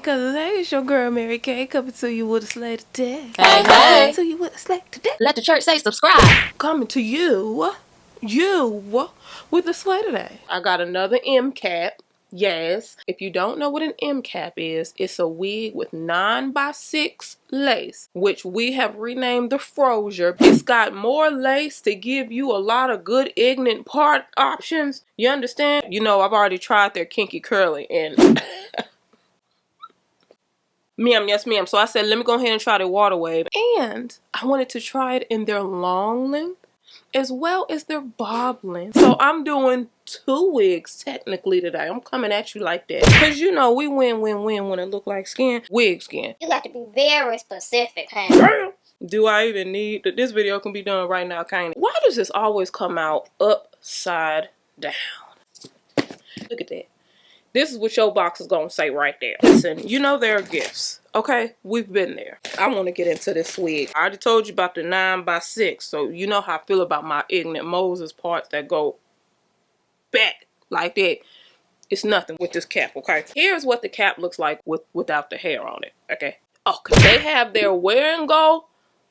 cause it's your girl Mary Kay coming to you with a slay today. Hey, Coming to you with a slay today. let the church say subscribe. Coming to you with a slay today. I got another M cap. Yes, if you don't know what an M cap is, it's a wig with 9x6 lace, which we have renamed the Frozier. It's got more lace to give you a lot of good ignorant part options. You understand? You know, I've already tried their kinky curly and ma'am, yes ma'am. So I said, let me go ahead and try the water wave. And I wanted to try it in their long length as well as their bob length. So I'm doing 2 wigs technically today. I'm coming at you like that. Because you know, we win when it look like skin. Wig skin. You got to be very specific, huh? Do I even need that? This video can be done right now, kind of. Why does this always come out upside down? Look at that. This is what your box is gonna say right there. Listen, you know there are gifts, okay? We've been there. I want to get into this wig. I already told you about the 9x6, so you know how I feel about my ignorant Moses parts that go back like that. It's nothing with this cap, okay? Here's what the cap looks like without the hair on it, okay? Okay, they have their wear and go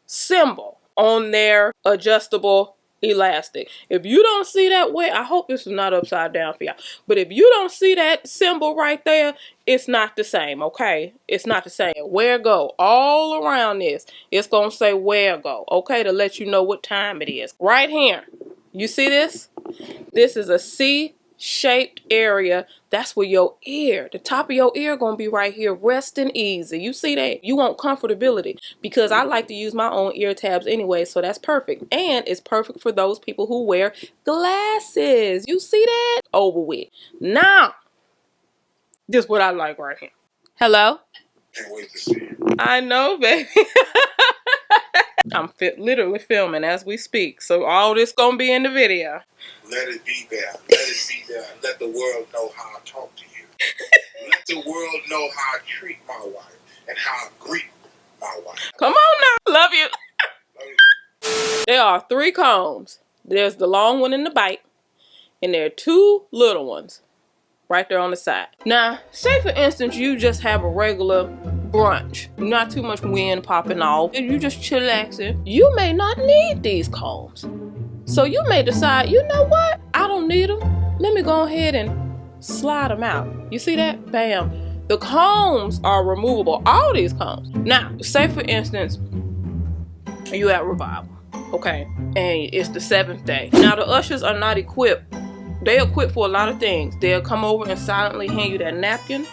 symbol on their adjustable elastic. If you don't see that way, I hope this is not upside down for y'all, but if you don't see that symbol right there, it's not the same, okay? It's not the same. Where go all around this, it's gonna say where go, okay, to let you know what time it is. Right here, you see this? This is a C-shaped area. That's where your ear, the top of your ear gonna be right here, resting easy. You see that? You want comfortability, because I like to use my own ear tabs anyway, so that's perfect. And it's perfect for those people who wear glasses. You see that? Over with. Now, this is what I like right here. Hello? Can't wait to see you. I know, baby. I'm literally filming as we speak, so all this gonna be in the video. Let it be there. Let it be there. Let the world know how I talk to you. Let the world know how I treat my wife and how I greet my wife. Come on now. Love you. Love you. There are 3 combs. There's the long one in the bite, and there are 2 little ones right there on the side. Now, say for instance, you just have a regular brunch, not too much wind popping off, and you just chillaxing. You may not need these combs. So you may decide, you know what? I don't need them. Let me go ahead and slide them out. You see that? Bam. The combs are removable. All these combs. Now, say for instance, you at revival, okay, and it's the 7th day. Now the ushers are not equipped. They're equipped for a lot of things. They'll come over and silently hand you that napkin.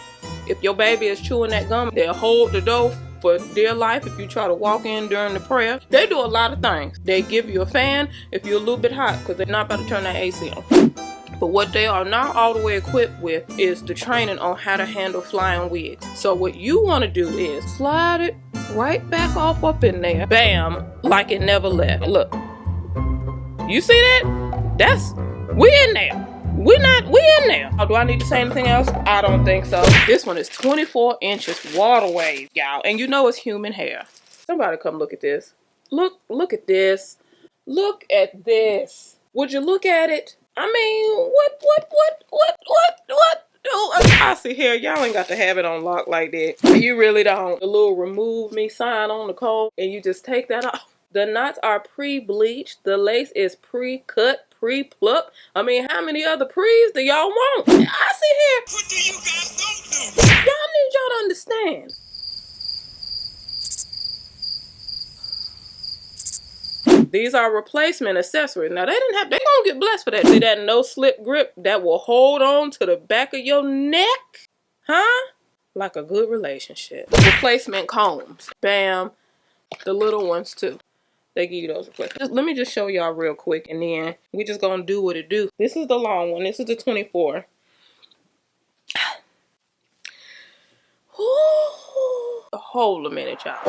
If your baby is chewing that gum, they'll hold the door for dear life if you try to walk in during the prayer. They do a lot of things. They give you a fan if you're a little bit hot, because they're not about to turn that AC on. But what they are not all the way equipped with is the training on how to handle flying wigs. So what you want to do is slide it right back off up in there. Bam, like it never left. Look. You see that? We in there. We in there. Oh, do I need to say anything else? I don't think so. This one is 24 inches water wave, y'all. And you know it's human hair. Somebody come look at this. Look at this. Look at this. Would you look at it? I mean, what? I see here, y'all ain't got to have it on lock like that. You really don't. The little remove me sign on the comb, and you just take that off. The knots are pre-bleached. The lace is pre-cut, pre-plucked. I mean, how many other pre's do y'all want? I see here. What do you guys don't do? Y'all need y'all to understand. These are replacement accessories. Now, they gonna get blessed for that. See that no slip grip that will hold on to the back of your neck? Huh? Like a good relationship. Replacement combs. Bam. The little ones too. They give you those replacements. Let me just show y'all real quick, and then we just gonna do what it do. This is the long one. This is the 24. Hold a minute, y'all.